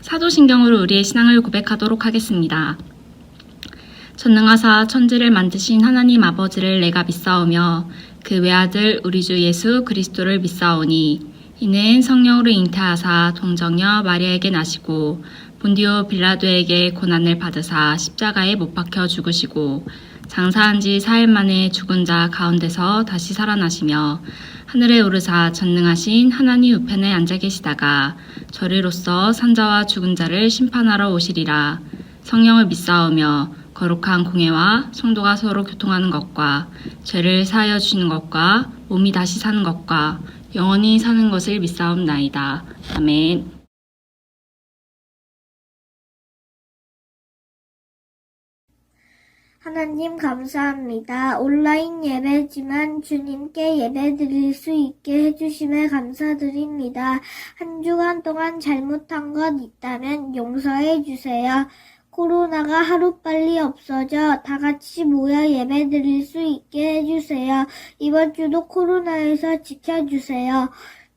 사도신경으로 우리의 신앙을 고백하도록 하겠습니다. 전능하사 천지를 만드신 하나님 아버지를 내가 믿사오며 그 외아들 우리 주 예수 그리스도를 믿사오니 이는 성령으로 잉태하사 동정녀 마리아에게 나시고 본디오 빌라도에게 고난을 받으사 십자가에 못 박혀 죽으시고 장사한 지 4일 만에 죽은 자 가운데서 다시 살아나시며 하늘에 오르사 전능하신 하나님 우편에 앉아 계시다가 저리로서 산자와 죽은 자를 심판하러 오시리라. 성령을 믿사오며 거룩한 공회와 성도가 서로 교통하는 것과 죄를 사하여 주시는 것과 몸이 다시 사는 것과 영원히 사는 것을 믿사옵나이다. 아멘. 하나님 감사합니다. 온라인 예배지만 주님께 예배드릴 수 있게 해주심에 감사드립니다. 한 주간 동안 잘못한 것 있다면 용서해 주세요. 코로나가 하루빨리 없어져 다 같이 모여 예배드릴 수 있게 해주세요. 이번 주도 코로나에서 지켜주세요.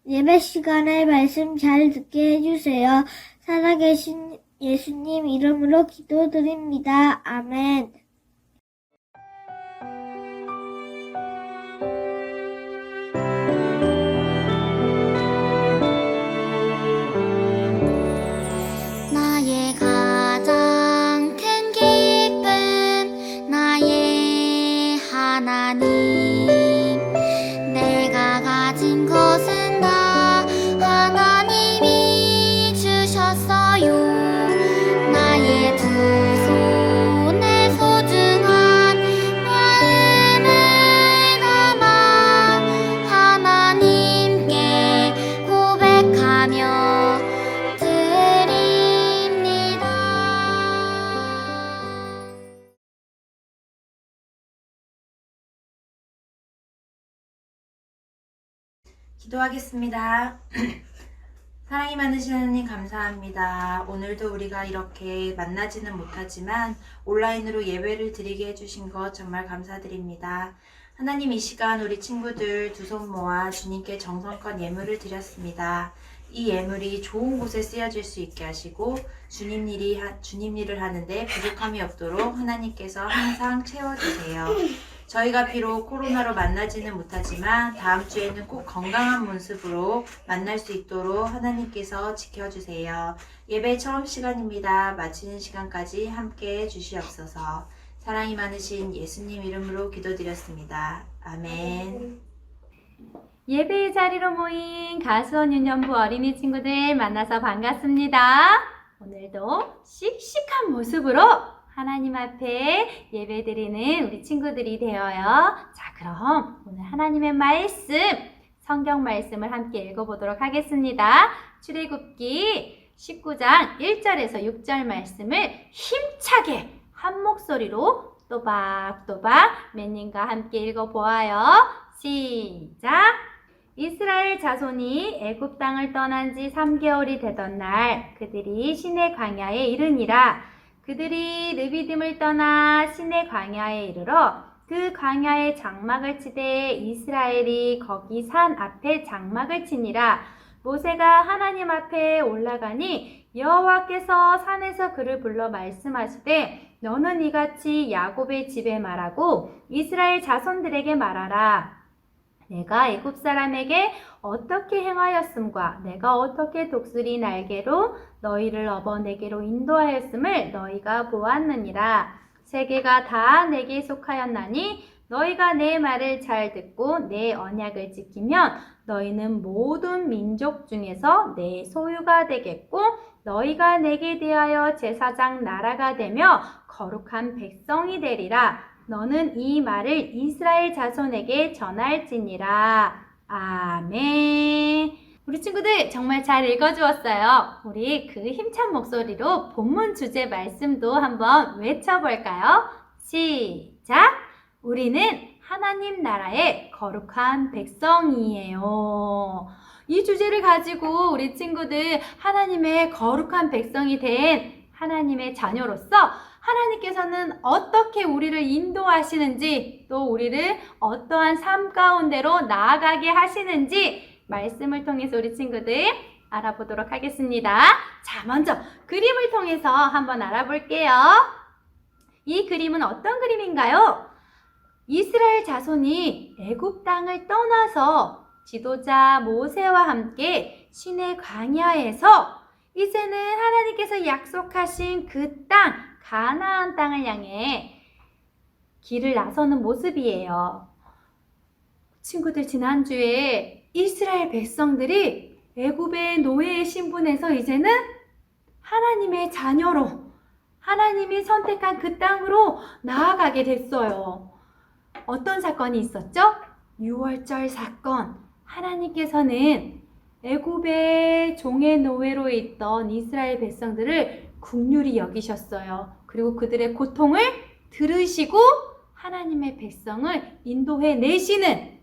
예배 시간에 말씀 잘 듣게 해주세요. 살아계신 예수님 이름으로 기도드립니다. 아멘. 나의 가장 큰 기쁨 나의 하나님 내가 가진 것은 다 하나님이 주셨어요. 나의 두 손에 소중한 마음을 담아 하나님께 고백하며 드립니다. 기도하겠습니다. 사랑이 많으신 하나님 감사합니다. 오늘도 우리가 이렇게 만나지는 못하지만 온라인으로 예배를 드리게 해주신 것 정말 감사드립니다. 하나님 이 시간 우리 친구들 두 손 모아 주님께 정성껏 예물을 드렸습니다. 이 예물이 좋은 곳에 쓰여질 수 있게 하시고 주님 일을 하는데 부족함이 없도록 하나님께서 항상 채워주세요. 저희가 비록 코로나로 만나지는 못하지만 다음 주에는 꼭 건강한 모습으로 만날 수 있도록 하나님께서 지켜주세요. 예배 처음 시간입니다. 마치는 시간까지 함께 해주시옵소서. 사랑이 많으신 예수님 이름으로 기도드렸습니다. 아멘. 예배의 자리로 모인 가수원 유년부 어린이 친구들 만나서 반갑습니다. 오늘도 씩씩한 모습으로 하나님 앞에 예배드리는 우리 친구들이 되어요. 자, 그럼 오늘 하나님의 말씀, 성경 말씀을 함께 읽어보도록 하겠습니다. 출애굽기 19장 1절에서 6절 말씀을 힘차게 한 목소리로 또박또박 매님과 함께 읽어보아요. 시작! 이스라엘 자손이 애굽 땅을 떠난 지 3개월이 되던 날 그들이 시내 광야에 이르니라. 그들이 르비딤을 떠나 시내 광야에 이르러 그 광야에 장막을 치되 이스라엘이 거기 산 앞에 장막을 치니라. 모세가 하나님 앞에 올라가니 여호와께서 산에서 그를 불러 말씀하시되 너는 이같이 야곱의 집에 말하고 이스라엘 자손들에게 말하라. 내가 애굽 사람에게 어떻게 행하였음과 내가 어떻게 독수리 날개로 너희를 업어 내게로 인도하였음을 너희가 보았느니라. 세계가 다 내게 속하였나니 너희가 내 말을 잘 듣고 내 언약을 지키면 너희는 모든 민족 중에서 내 소유가 되겠고 너희가 내게 대하여 제사장 나라가 되며 거룩한 백성이 되리라. 너는 이 말을 이스라엘 자손에게 전할지니라. 아멘. 우리 친구들 정말 잘 읽어주었어요. 우리 그 힘찬 목소리로 본문 주제 말씀도 한번 외쳐볼까요? 시작! 우리는 하나님 나라의 거룩한 백성이에요. 이 주제를 가지고 우리 친구들 하나님의 거룩한 백성이 된 하나님의 자녀로서 하나님께서는 어떻게 우리를 인도하시는지 또 우리를 어떠한 삶 가운데로 나아가게 하시는지 말씀을 통해서 우리 친구들 알아보도록 하겠습니다. 자, 먼저 그림을 통해서 한번 알아볼게요. 이 그림은 어떤 그림인가요? 이스라엘 자손이 애굽 땅을 떠나서 지도자 모세와 함께 시내 광야에서 이제는 하나님께서 약속하신 그 땅, 가나안 땅을 향해 길을 나서는 모습이에요. 친구들, 지난주에 이스라엘 백성들이 애굽의 노예의 신분에서 이제는 하나님의 자녀로 하나님이 선택한 그 땅으로 나아가게 됐어요. 어떤 사건이 있었죠? 유월절 사건. 하나님께서는 애굽의 종의 노예로 있던 이스라엘 백성들을 긍휼히 여기셨어요. 그리고 그들의 고통을 들으시고 하나님의 백성을 인도해 내시는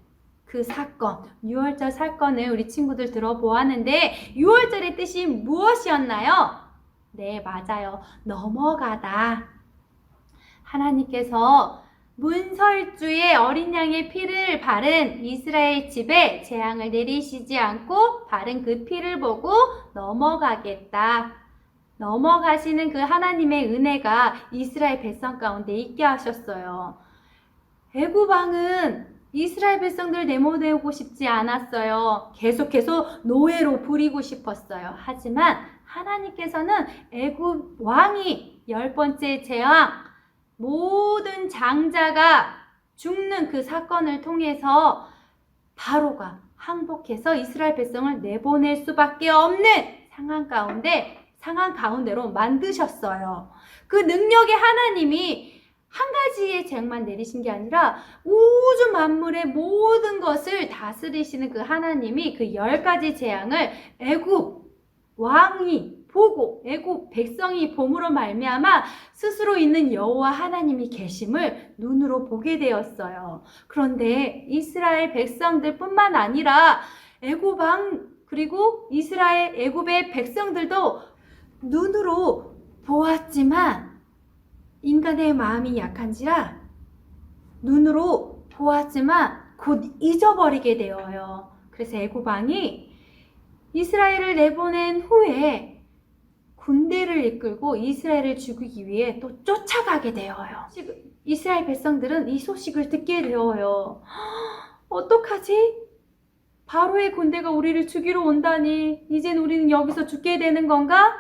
그 사건, 유월절 사건을 우리 친구들 들어보았는데 유월절의 뜻이 무엇이었나요? 네, 맞아요. 넘어가다. 하나님께서 문설주의 어린 양의 피를 바른 이스라엘 집에 재앙을 내리시지 않고 바른 그 피를 보고 넘어가겠다. 넘어가시는 그 하나님의 은혜가 이스라엘 백성 가운데 있게 하셨어요. 애굽 왕은 이스라엘 백성들 내보내고 싶지 않았어요. 계속해서 노예로 부리고 싶었어요. 하지만 하나님께서는 애굽 왕이 10번째 재앙, 모든 장자가 죽는 그 사건을 통해서 바로가 항복해서 이스라엘 백성을 내보낼 수밖에 없는 상황 가운데로 만드셨어요. 그 능력의 하나님이 한 가지의 재앙만 내리신 게 아니라 우주 만물의 모든 것을 다스리시는 그 하나님이 그 10가지 재앙을 애굽 왕이 보고 애굽 백성이 봄으로 말미암아 스스로 있는 여호와 하나님이 계심을 눈으로 보게 되었어요. 그런데 이스라엘 백성들뿐만 아니라 애굽 왕 그리고 이스라엘 애굽의 백성들도 눈으로 보았지만 인간의 마음이 약한지라 눈으로 보았지만 곧 잊어버리게 되어요. 그래서 애굽 왕이 이스라엘을 내보낸 후에 군대를 이끌고 이스라엘을 죽이기 위해 또 쫓아가게 되어요. 이스라엘 백성들은 이 소식을 듣게 되어요. 어떡하지? 바로의 군대가 우리를 죽이러 온다니 이젠 우리는 여기서 죽게 되는 건가?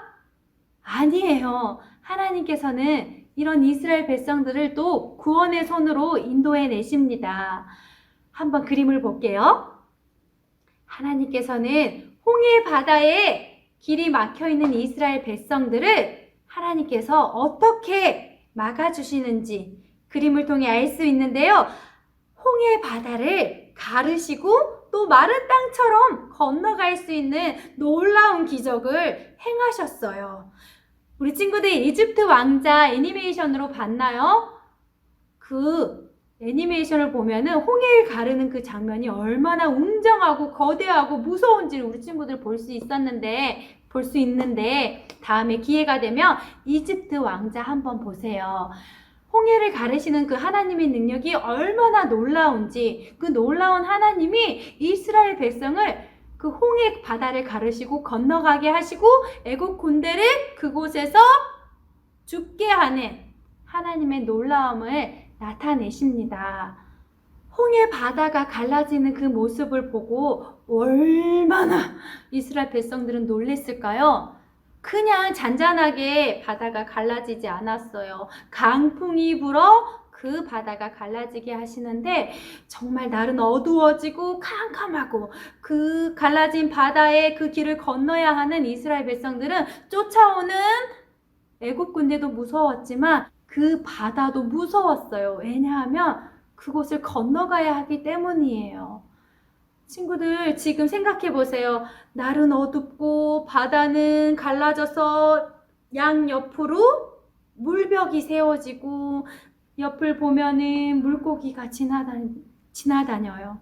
아니에요. 하나님께서는 이런 이스라엘 백성들을 또 구원의 손으로 인도해 내십니다. 한번 그림을 볼게요. 하나님께서는 홍해 바다에 길이 막혀있는 이스라엘 백성들을 하나님께서 어떻게 막아주시는지 그림을 통해 알 수 있는데요. 홍해 바다를 가르시고 또 마른 땅처럼 건너갈 수 있는 놀라운 기적을 행하셨어요. 우리 친구들 이집트 왕자 애니메이션으로 봤나요? 그 애니메이션을 보면은 홍해를 가르는 그 장면이 얼마나 웅장하고 거대하고 무서운지를 우리 친구들 볼 수 있는데 다음에 기회가 되면 이집트 왕자 한번 보세요. 홍해를 가르시는 그 하나님의 능력이 얼마나 놀라운지, 그 놀라운 하나님이 이스라엘 백성을 그 홍해 바다를 가르시고 건너가게 하시고 애국 군대를 그곳에서 죽게 하는 하나님의 놀라움을 나타내십니다. 홍해 바다가 갈라지는 그 모습을 보고 얼마나 이스라엘 백성들은 놀랬을까요? 그냥 잔잔하게 바다가 갈라지지 않았어요. 강풍이 불어 그 바다가 갈라지게 하시는데 정말 날은 어두워지고 캄캄하고 그 갈라진 바다의 그 길을 건너야 하는 이스라엘 백성들은 쫓아오는 애국 군대도 무서웠지만 그 바다도 무서웠어요. 왜냐하면 그곳을 건너가야 하기 때문이에요. 친구들 지금 생각해 보세요. 날은 어둡고 바다는 갈라져서 양옆으로 물벽이 세워지고 옆을 보면은 물고기가 지나다녀요.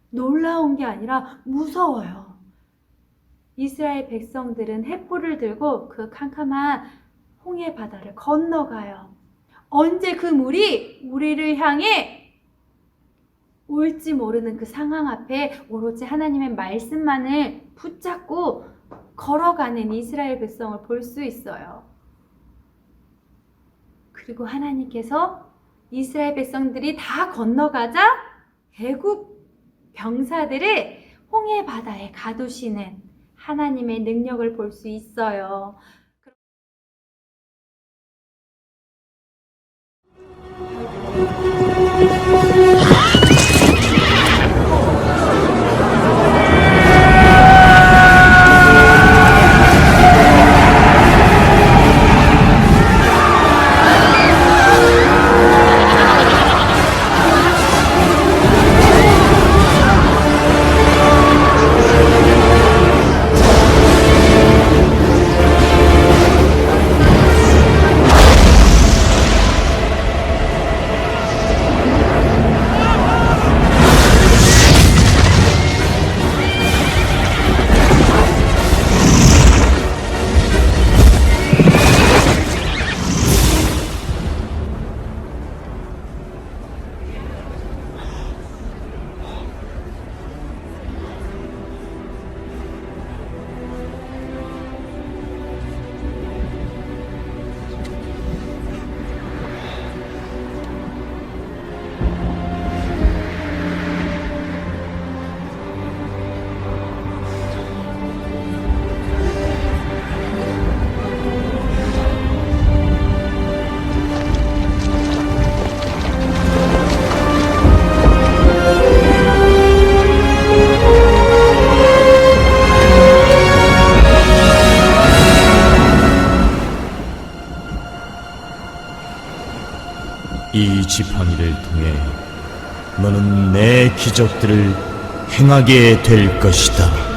놀라운 게 아니라 무서워요. 이스라엘 백성들은 횃불을 들고 그 캄캄한 홍해 바다를 건너가요. 언제 그 물이 우리를 향해 올지 모르는 그 상황 앞에 오로지 하나님의 말씀만을 붙잡고 걸어가는 이스라엘 백성을 볼 수 있어요. 그리고 하나님께서 이스라엘 백성들이 다 건너가자 애국 병사들을 홍해 바다에 가두시는 하나님의 능력을 볼 수 있어요. 이 지팡이를 통해 너는 내 기적들을 행하게 될 것이다.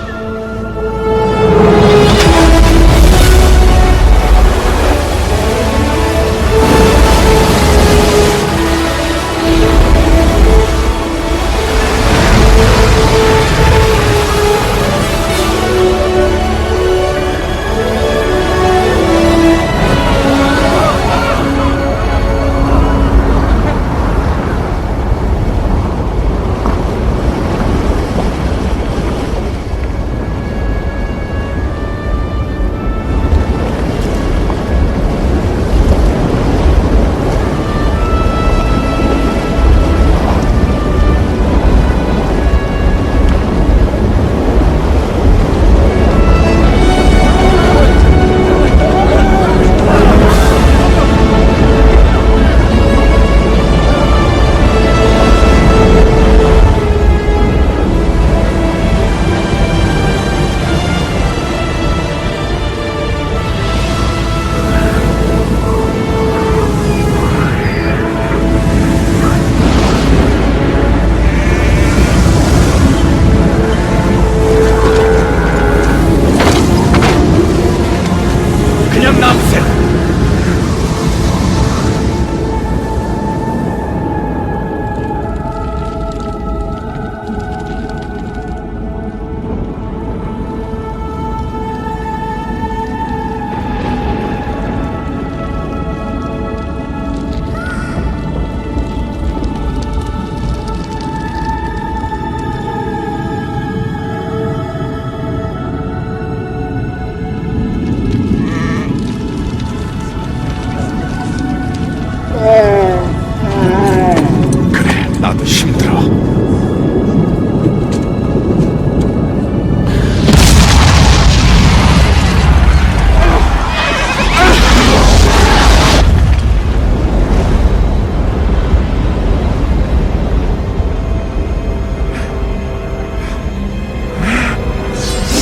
나도 힘들어.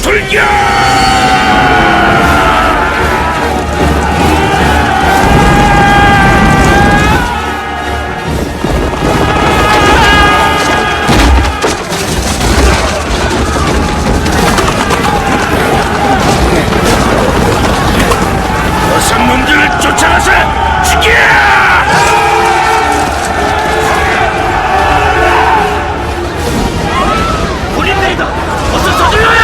돌격! 어서 놈들을 쫓아가서 죽여! 군인들이다! 어서 서둘러요!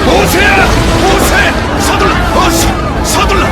모세야! 모세! 서둘러! 어서! 서둘러!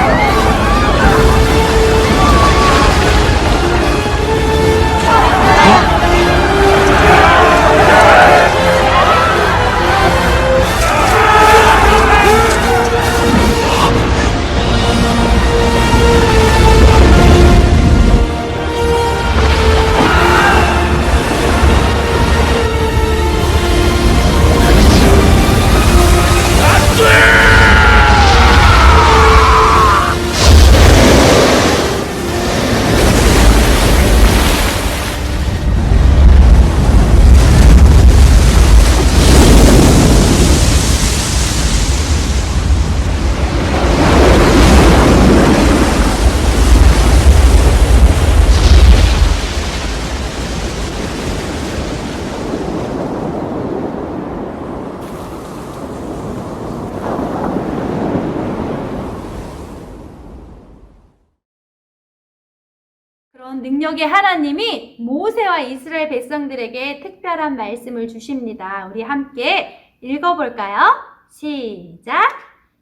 그런 능력의 하나님이 모세와 이스라엘 백성들에게 특별한 말씀을 주십니다. 우리 함께 읽어볼까요? 시작!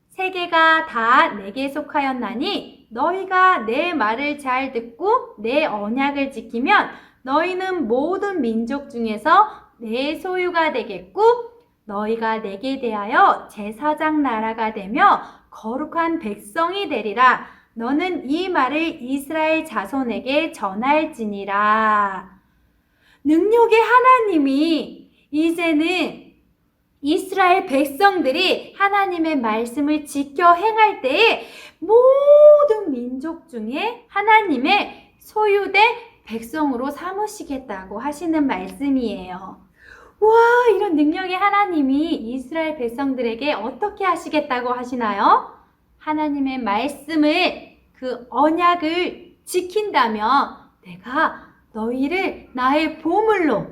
세계가 다 내게 속하였나니 너희가 내 말을 잘 듣고 내 언약을 지키면 너희는 모든 민족 중에서 내 소유가 되겠고 너희가 내게 대하여 제사장 나라가 되며 거룩한 백성이 되리라. 너는 이 말을 이스라엘 자손에게 전할지니라. 능력의 하나님이 이제는 이스라엘 백성들이 하나님의 말씀을 지켜 행할 때에 모든 민족 중에 하나님의 소유된 백성으로 삼으시겠다고 하시는 말씀이에요. 와, 이런 능력의 하나님이 이스라엘 백성들에게 어떻게 하시겠다고 하시나요? 하나님의 말씀을, 그 언약을 지킨다면 내가 너희를 나의 보물로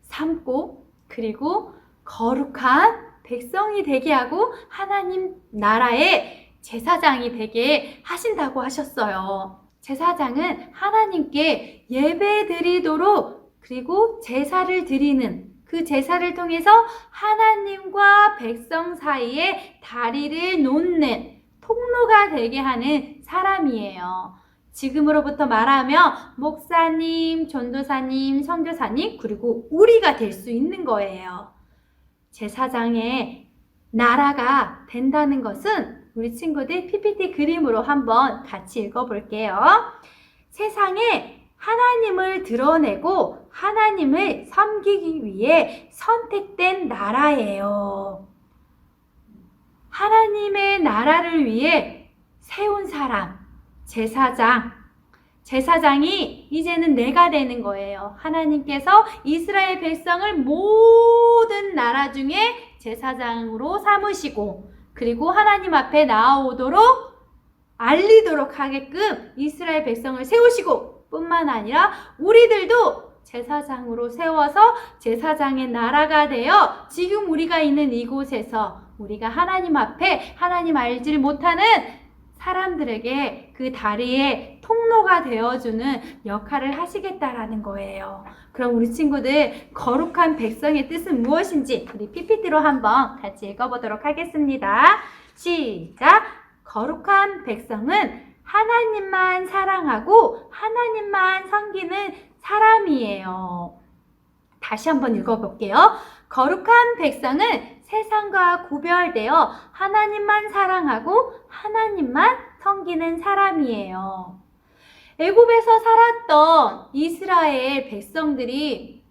삼고 그리고 거룩한 백성이 되게 하고 하나님 나라의 제사장이 되게 하신다고 하셨어요. 제사장은 하나님께 예배 드리도록 그리고 제사를 드리는 그 제사를 통해서 하나님과 백성 사이에 다리를 놓는 통로가 되게 하는 사람이에요. 지금으로부터 말하면 목사님, 전도사님, 선교사님 그리고 우리가 될 수 있는 거예요. 제사장의 나라가 된다는 것은 우리 친구들 PPT 그림으로 한번 같이 읽어볼게요. 세상에 하나님을 드러내고 하나님을 섬기기 위해 선택된 나라예요. 하나님의 나라를 위해 세운 사람, 제사장이 이제는 내가 되는 거예요. 하나님께서 이스라엘 백성을 모든 나라 중에 제사장으로 삼으시고 그리고 하나님 앞에 나아오도록 알리도록 하게끔 이스라엘 백성을 세우시고 뿐만 아니라 우리들도 제사장으로 세워서 제사장의 나라가 되어 지금 우리가 있는 이곳에서 우리가 하나님 앞에 하나님 알지를 못하는 사람들에게 그 다리의 통로가 되어주는 역할을 하시겠다라는 거예요. 그럼 우리 친구들 거룩한 백성의 뜻은 무엇인지 우리 PPT로 한번 같이 읽어보도록 하겠습니다. 시작! 거룩한 백성은 하나님만 사랑하고 하나님만 섬기는 사람이에요. 다시 한번 읽어볼게요. 거룩한 백성은 세상과 구별되어 하나님만 사랑하고 하나님만 섬기는 사람이에요. 애굽에서 살았던 이스라엘 백성들이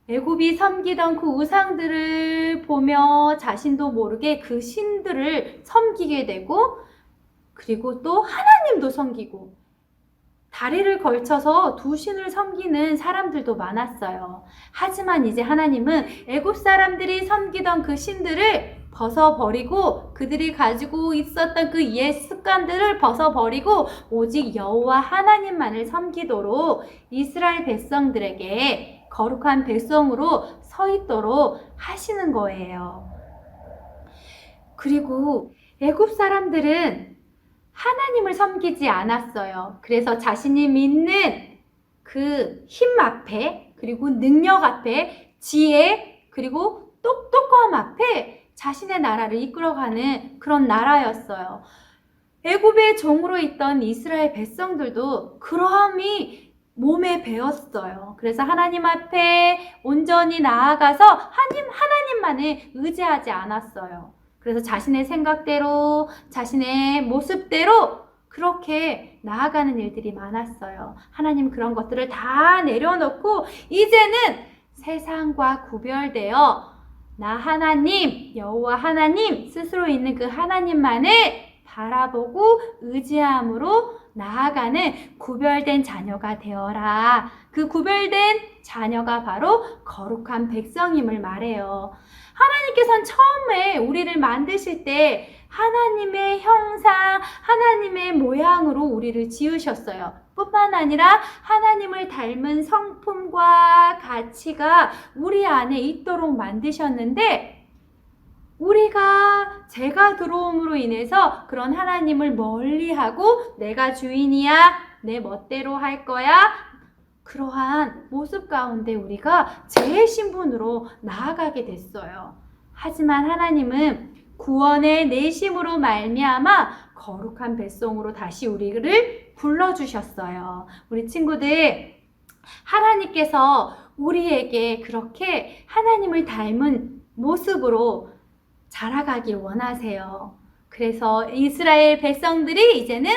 애굽이 섬기던 그 우상들을 보며 자신도 모르게 그 신들을 섬기게 되고, 그리고 또 하나님도 섬기고, 다리를 걸쳐서 두 신을 섬기는 사람들도 많았어요. 하지만 이제 하나님은 애굽 사람들이 섬기던 그 신들을 벗어버리고, 그들이 가지고 있었던 그 옛 습관들을 벗어버리고 오직 여호와 하나님만을 섬기도록 이스라엘 백성들에게 거룩한 백성으로 서 있도록 하시는 거예요. 그리고 애굽 사람들은 하나님을 섬기지 않았어요. 그래서 자신이 믿는 그 힘 앞에, 그리고 능력 앞에, 지혜, 그리고 똑똑함 앞에 자신의 나라를 이끌어가는 그런 나라였어요. 애굽의 종으로 있던 이스라엘 백성들도 그러함이 몸에 배었어요. 그래서 하나님 앞에 온전히 나아가서 하나님만을 의지하지 않았어요. 그래서 자신의 생각대로, 자신의 모습대로 그렇게 나아가는 일들이 많았어요. 하나님 그런 것들을 다 내려놓고 이제는 세상과 구별되어 나 하나님, 여호와 하나님 스스로 있는 그 하나님만을 바라보고 의지함으로 나아가는 구별된 자녀가 되어라. 그 구별된 자녀가 바로 거룩한 백성임을 말해요. 하나님께서는 처음에 우리를 만드실 때 하나님의 형상, 하나님의 모양으로 우리를 지으셨어요. 뿐만 아니라 하나님을 닮은 성품과 가치가 우리 안에 있도록 만드셨는데, 우리가 죄가 들어옴으로 인해서 그런 하나님을 멀리하고 내가 주인이야, 내 멋대로 할 거야, 그러한 모습 가운데 우리가 죄의 신분으로 나아가게 됐어요. 하지만 하나님은 구원의 내심으로 말미암아 거룩한 백성으로 다시 우리를 불러주셨어요. 우리 친구들, 하나님께서 우리에게 그렇게 하나님을 닮은 모습으로 자라가길 원하세요. 그래서 이스라엘 백성들이 이제는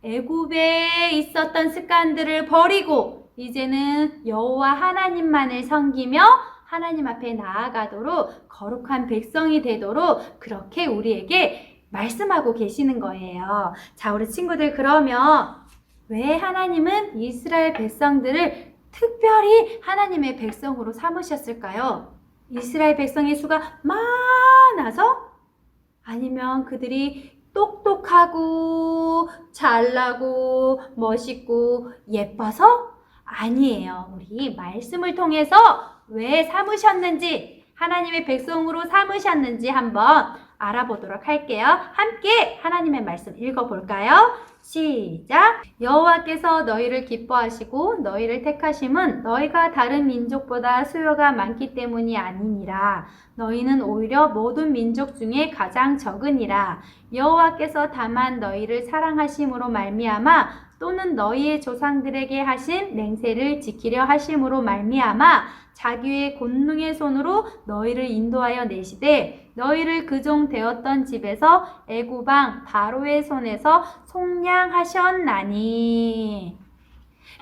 애굽에 있었던 습관들을 버리고 이제는 여호와 하나님만을 섬기며 하나님 앞에 나아가도록 거룩한 백성이 되도록 그렇게 우리에게 말씀하고 계시는 거예요. 자, 우리 친구들, 그러면 왜 하나님은 이스라엘 백성들을 특별히 하나님의 백성으로 삼으셨을까요? 이스라엘 백성의 수가 많아서? 아니면 그들이 똑똑하고 잘나고 멋있고 예뻐서? 아니에요. 우리 말씀을 통해서 왜 삼으셨는지, 하나님의 백성으로 삼으셨는지 한번 알아보도록 할게요. 함께 하나님의 말씀 읽어볼까요? 시작! 여호와께서 너희를 기뻐하시고 너희를 택하심은 너희가 다른 민족보다 수요가 많기 때문이 아니니라. 너희는 오히려 모든 민족 중에 가장 적으니라. 여호와께서 다만 너희를 사랑하심으로 말미암아 또는 너희의 조상들에게 하신 맹세를 지키려 하심으로 말미암아 자기의 권능의 손으로 너희를 인도하여 내시되 너희를 그종 되었던 집에서 애굽 왕 바로의 손에서 속량하셨나니.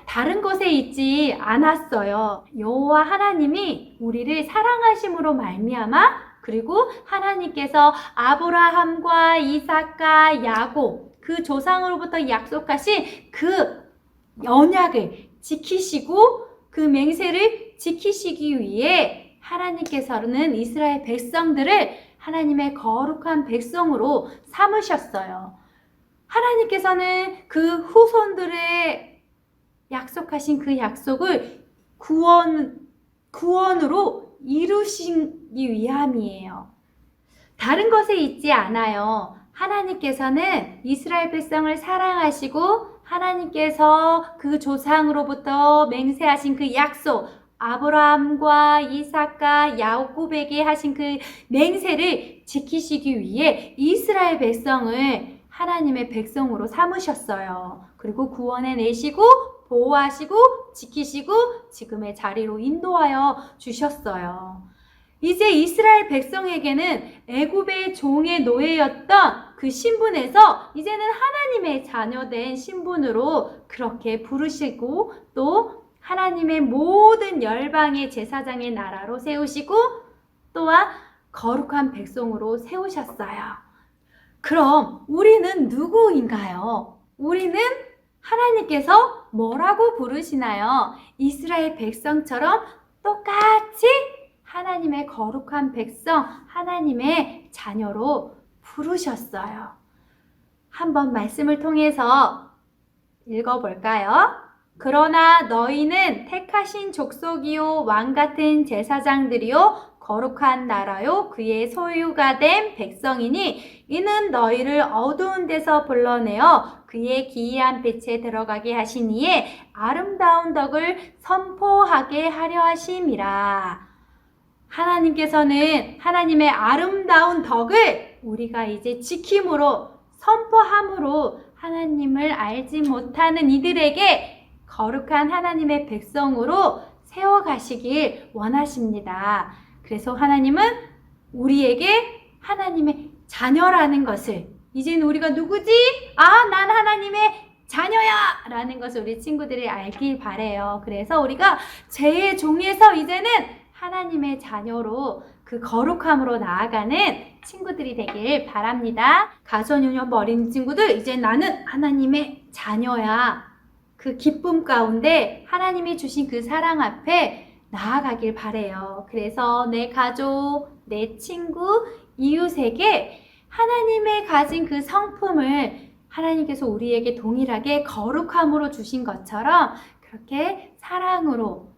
다른 곳에 있지 않았어요. 여호와 하나님이 우리를 사랑하심으로 말미암아, 그리고 하나님께서 아브라함과 이삭과 야곱 그 조상으로부터 약속하신 그 언약을 지키시고 그 맹세를 지키시기 위해 하나님께서는 이스라엘 백성들을 하나님의 거룩한 백성으로 삼으셨어요. 하나님께서는 그 후손들의 약속하신 그 약속을 구원으로 이루시기 위함이에요. 다른 것에 있지 않아요. 하나님께서는 이스라엘 백성을 사랑하시고 하나님께서 그 조상으로부터 맹세하신 그 약속, 아브라함과 이삭과 야곱에게 하신 그 맹세를 지키시기 위해 이스라엘 백성을 하나님의 백성으로 삼으셨어요. 그리고 구원해 내시고 보호하시고 지키시고 지금의 자리로 인도하여 주셨어요. 이제 이스라엘 백성에게는 애굽의 종의 노예였던 그 신분에서 이제는 하나님의 자녀된 신분으로 그렇게 부르시고 또 하나님의 모든 열방의 제사장의 나라로 세우시고 또한 거룩한 백성으로 세우셨어요. 그럼 우리는 누구인가요? 우리는 하나님께서 뭐라고 부르시나요? 이스라엘 백성처럼 똑같이 하나님의 거룩한 백성, 하나님의 자녀로 부르셨어요. 한번 말씀을 통해서 읽어볼까요? 그러나 너희는 택하신 족속이요 왕 같은 제사장들이요 거룩한 나라요 그의 소유가 된 백성이니 이는 너희를 어두운 데서 불러내어 그의 기이한 빛에 들어가게 하시니에 아름다운 덕을 선포하게 하려 하심이라. 하나님께서는 하나님의 아름다운 덕을 우리가 이제 지킴으로 선포함으로 하나님을 알지 못하는 이들에게 거룩한 하나님의 백성으로 세워가시길 원하십니다. 그래서 하나님은 우리에게 하나님의 자녀라는 것을 이제는 우리가 누구지? 난 하나님의 자녀야! 라는 것을 우리 친구들이 알길 바래요. 그래서 우리가 죄의 종에서 이제는 하나님의 자녀로 그 거룩함으로 나아가는 친구들이 되길 바랍니다. 가수원유년부 어린 친구들, 이제 나는 하나님의 자녀야. 그 기쁨 가운데 하나님이 주신 그 사랑 앞에 나아가길 바래요. 그래서 내 가족, 내 친구, 이웃에게 하나님의 가진 그 성품을 하나님께서 우리에게 동일하게 거룩함으로 주신 것처럼 그렇게 사랑으로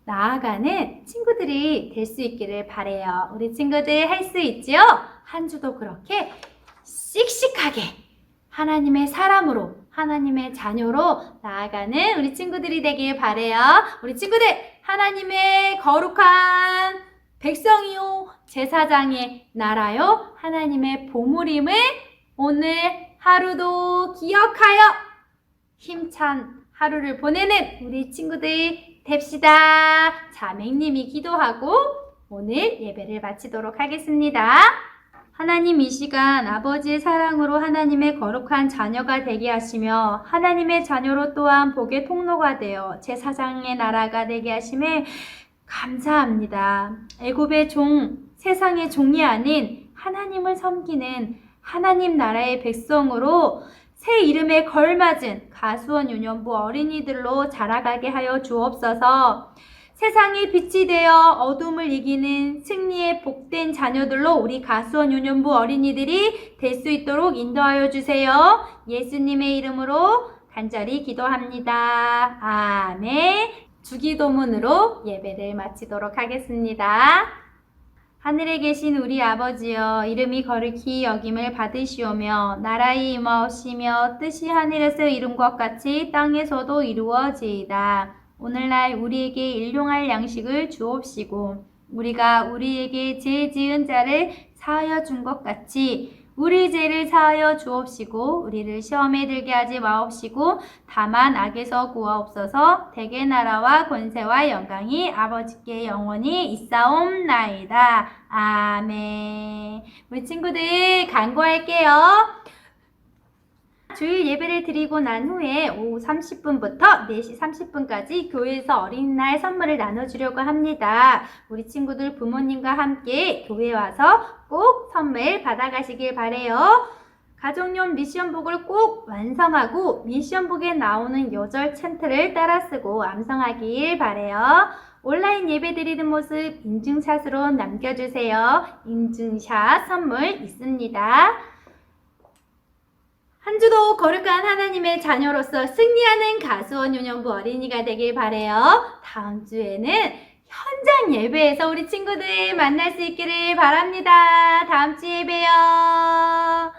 나아가는 친구들이 될 수 있기를 바래요. 우리 친구들 할 수 있지요? 한 주도 그렇게 씩씩하게 하나님의 사람으로 하나님의 자녀로 나아가는 우리 친구들이 되길 바래요. 우리 친구들 하나님의 거룩한 백성이요 제사장의 나라요 하나님의 보물임을 오늘 하루도 기억하여 힘찬 하루를 보내는 우리 친구들 됩시다. 자, 맹님이 기도하고 오늘 예배를 마치도록 하겠습니다. 하나님, 이 시간 아버지의 사랑으로 하나님의 거룩한 자녀가 되게 하시며 하나님의 자녀로 또한 복의 통로가 되어 제사장의 나라가 되게 하심에 감사합니다. 애굽의 종, 세상의 종이 아닌 하나님을 섬기는 하나님 나라의 백성으로 새 이름에 걸맞은 가수원 유년부 어린이들로 자라가게 하여 주옵소서. 세상의 빛이 되어 어둠을 이기는 승리의 복된 자녀들로 우리 가수원 유년부 어린이들이 될 수 있도록 인도하여 주세요. 예수님의 이름으로 간절히 기도합니다. 아멘. 주기도문으로 예배를 마치도록 하겠습니다. 하늘에 계신 우리 아버지여, 이름이 거룩히 여김을 받으시오며 나라의 임하오시며 뜻이 하늘에서 이룬 것 같이 땅에서도 이루어지이다. 오늘날 우리에게 일용할 양식을 주옵시고 우리가 우리에게 죄 지은 자를 사하여 준 것 같이 우리 죄를 사하여 주옵시고 우리를 시험에 들게 하지 마옵시고 다만 악에서 구하옵소서. 대개 나라와 권세와 영광이 아버지께 영원히 있사옵나이다. 아멘. 우리 친구들 간구할게요. 주일 예배를 드리고 난 후에 오후 30분부터 4시 30분까지 교회에서 어린이날 선물을 나눠주려고 합니다. 우리 친구들 부모님과 함께 교회에 와서 꼭 선물 받아가시길 바래요. 가족용 미션북을 꼭 완성하고 미션북에 나오는 요절 챈트를 따라 쓰고 암송하길 바래요. 온라인 예배 드리는 모습 인증샷으로 남겨주세요. 인증샷 선물 있습니다. 한 주도 거룩한 하나님의 자녀로서 승리하는 가수원 유년부 어린이가 되길 바래요. 다음 주에는 현장 예배에서 우리 친구들 만날 수 있기를 바랍니다. 다음 주에 봬요.